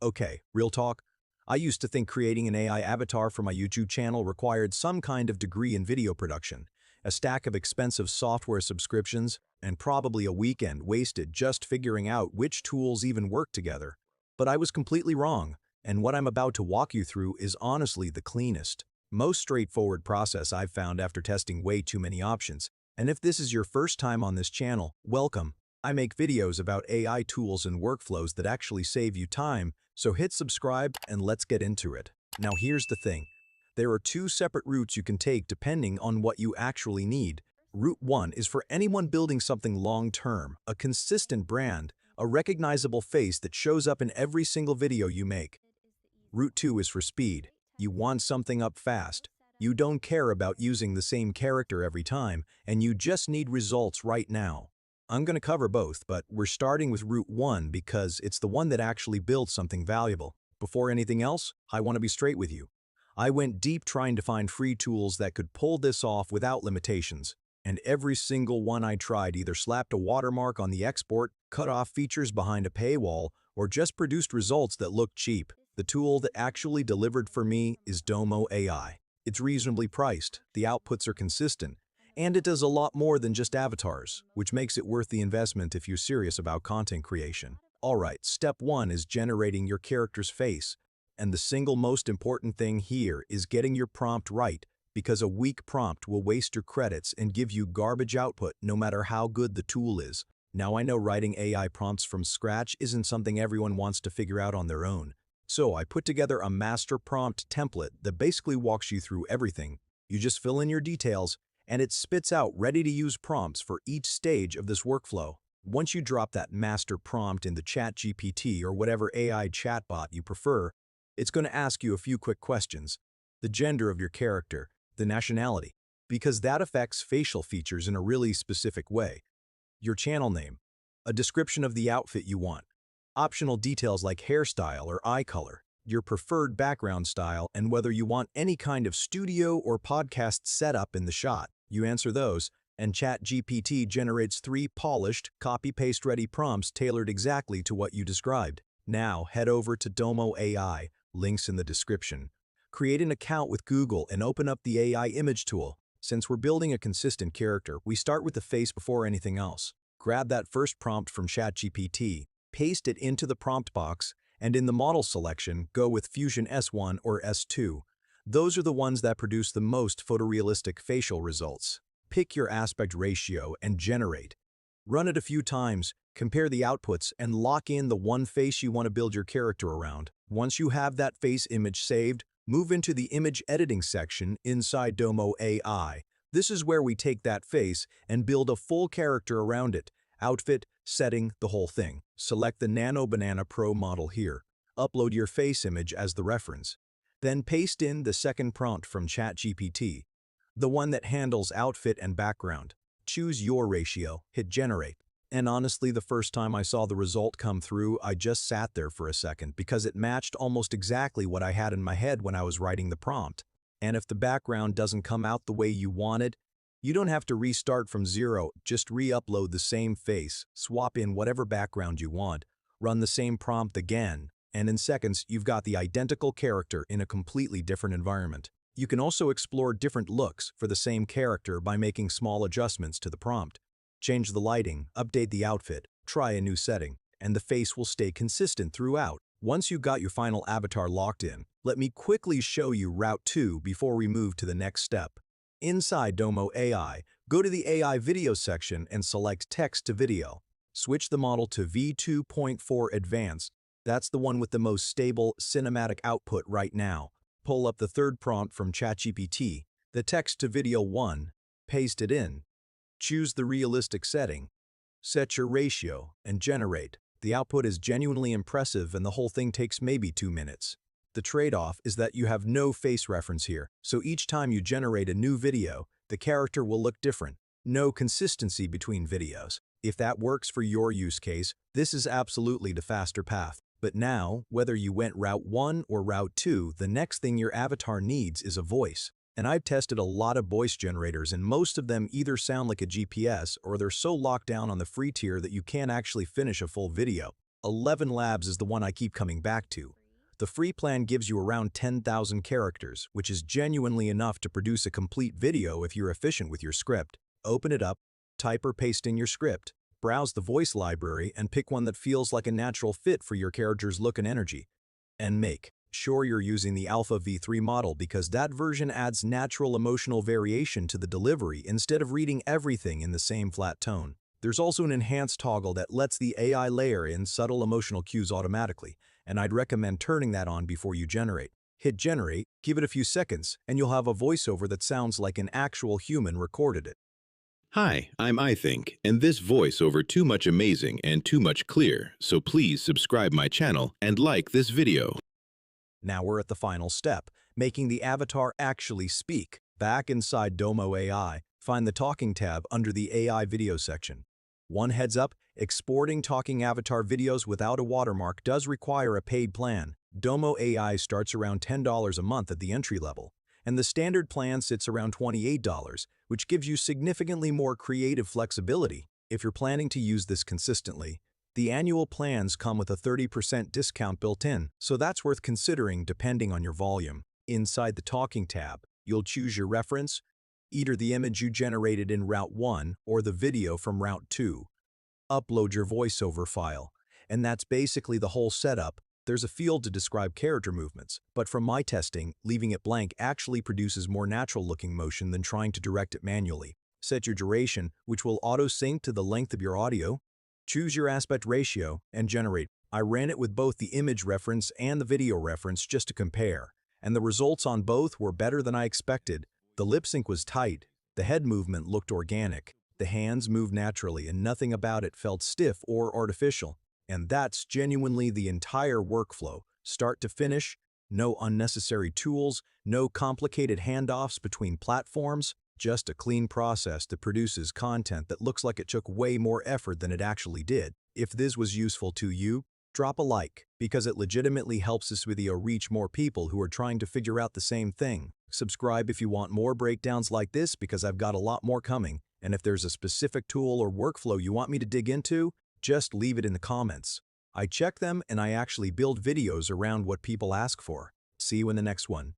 Okay, real talk. I used to think creating an AI avatar for my YouTube channel required some kind of degree in video production, a stack of expensive software subscriptions, and probably a weekend wasted just figuring out which tools even work together. But I was completely wrong, and what I'm about to walk you through is honestly the cleanest, most straightforward process I've found after testing way too many options. And if this is your first time on this channel, welcome. I make videos about AI tools and workflows that actually save you time, so hit subscribe and let's get into it. Now here's the thing. There are two separate routes you can take depending on what you actually need. Route 1 is for anyone building something long-term, a consistent brand, a recognizable face that shows up in every single video you make. Route 2 is for speed. You want something up fast. You don't care about using the same character every time, and you just need results right now. I'm going to cover both, but we're starting with Route 1 because it's the one that actually builds something valuable. Before anything else, I want to be straight with you. I went deep trying to find free tools that could pull this off without limitations, and every single one I tried either slapped a watermark on the export, cut off features behind a paywall, or just produced results that looked cheap. The tool that actually delivered for me is DomoAI. It's reasonably priced, the outputs are consistent, and it does a lot more than just avatars, which makes it worth the investment if you're serious about content creation. Alright, step 1 is generating your character's face. And the single most important thing here is getting your prompt right, because a weak prompt will waste your credits and give you garbage output no matter how good the tool is. Now I know writing AI prompts from scratch isn't something everyone wants to figure out on their own. So I put together a master prompt template that basically walks you through everything. You just fill in your details, and it spits out ready-to-use prompts for each stage of this workflow. Once you drop that master prompt in the ChatGPT or whatever AI chatbot you prefer, it's going to ask you a few quick questions. The gender of your character, the nationality, because that affects facial features in a really specific way. Your channel name, a description of the outfit you want, optional details like hairstyle or eye color, your preferred background style, and whether you want any kind of studio or podcast setup in the shot. You answer those, and ChatGPT generates 3 polished, copy-paste ready prompts tailored exactly to what you described. Now, head over to DomoAI, links in the description. Create an account with Google and open up the AI image tool. Since we're building a consistent character, we start with the face before anything else. Grab that first prompt from ChatGPT, paste it into the prompt box, and in the model selection, go with Fusion S1 or S2. Those are the ones that produce the most photorealistic facial results. Pick your aspect ratio and generate. Run it a few times, compare the outputs, and lock in the one face you want to build your character around. Once you have that face image saved, move into the image editing section inside DomoAI. This is where we take that face and build a full character around it. Outfit, setting, the whole thing. Select the Nano Banana Pro model here. Upload your face image as the reference. Then paste in the second prompt from ChatGPT, the one that handles outfit and background. Choose your ratio, hit generate. And honestly, the first time I saw the result come through, I just sat there for a second because it matched almost exactly what I had in my head when I was writing the prompt. And if the background doesn't come out the way you wanted, you don't have to restart from zero, just re-upload the same face, swap in whatever background you want, run the same prompt again, and in seconds you've got the identical character in a completely different environment. You can also explore different looks for the same character by making small adjustments to the prompt. Change the lighting, update the outfit, try a new setting, and the face will stay consistent throughout. Once you got your final avatar locked in, let me quickly show you Route 2 before we move to the next step. Inside DomoAI, go to the AI Video section and select Text to Video. Switch the model to V2.4 Advanced. That's the one with the most stable cinematic output right now. Pull up the third prompt from ChatGPT, the Text to Video 1, paste it in. Choose the realistic setting. Set your ratio and generate. The output is genuinely impressive and the whole thing takes maybe 2 minutes. The trade-off is that you have no face reference here, so each time you generate a new video, the character will look different. No consistency between videos. If that works for your use case, this is absolutely the faster path. But now, whether you went Route 1 or Route 2, the next thing your avatar needs is a voice. And I've tested a lot of voice generators and most of them either sound like a GPS or they're so locked down on the free tier that you can't actually finish a full video. 11 Labs is the one I keep coming back to. The free plan gives you around 10,000 characters, which is genuinely enough to produce a complete video if you're efficient with your script. Open it up, type or paste in your script, browse the voice library, and pick one that feels like a natural fit for your character's look and energy. And make sure you're using the Alpha v3 model because that version adds natural emotional variation to the delivery instead of reading everything in the same flat tone. There's also an enhanced toggle that lets the AI layer in subtle emotional cues automatically, and I'd recommend turning that on before you generate. Hit generate, give it a few seconds, and you'll have a voiceover that sounds like an actual human recorded it. Hi, I'm iThink, and this voice over too much amazing and too much clear, so please subscribe my channel and like this video. Now we're at the final step, making the avatar actually speak. Back inside DomoAI, find the Talking tab under the AI Video section. One heads up, exporting talking avatar videos without a watermark does require a paid plan. DomoAI starts around $10 a month at the entry level, and the standard plan sits around $28, which gives you significantly more creative flexibility. If you're planning to use this consistently, the annual plans come with a 30% discount built in, so that's worth considering depending on your volume. Inside the Talking tab, you'll choose your reference, either the image you generated in Route 1 or the video from Route 2. Upload your voiceover file, and that's basically the whole setup. There's a field to describe character movements, but from my testing, leaving it blank actually produces more natural-looking motion than trying to direct it manually. Set your duration, which will auto-sync to the length of your audio. Choose your aspect ratio and generate. I ran it with both the image reference and the video reference just to compare, and the results on both were better than I expected. The lip sync was tight, the head movement looked organic, the hands moved naturally, and nothing about it felt stiff or artificial. And that's genuinely the entire workflow, start to finish. No unnecessary tools, no complicated handoffs between platforms, just a clean process that produces content that looks like it took way more effort than it actually did. If this was useful to you, drop a like, because it legitimately helps this video reach more people who are trying to figure out the same thing. Subscribe if you want more breakdowns like this because I've got a lot more coming, and if there's a specific tool or workflow you want me to dig into, just leave it in the comments. I check them and I actually build videos around what people ask for. See you in the next one.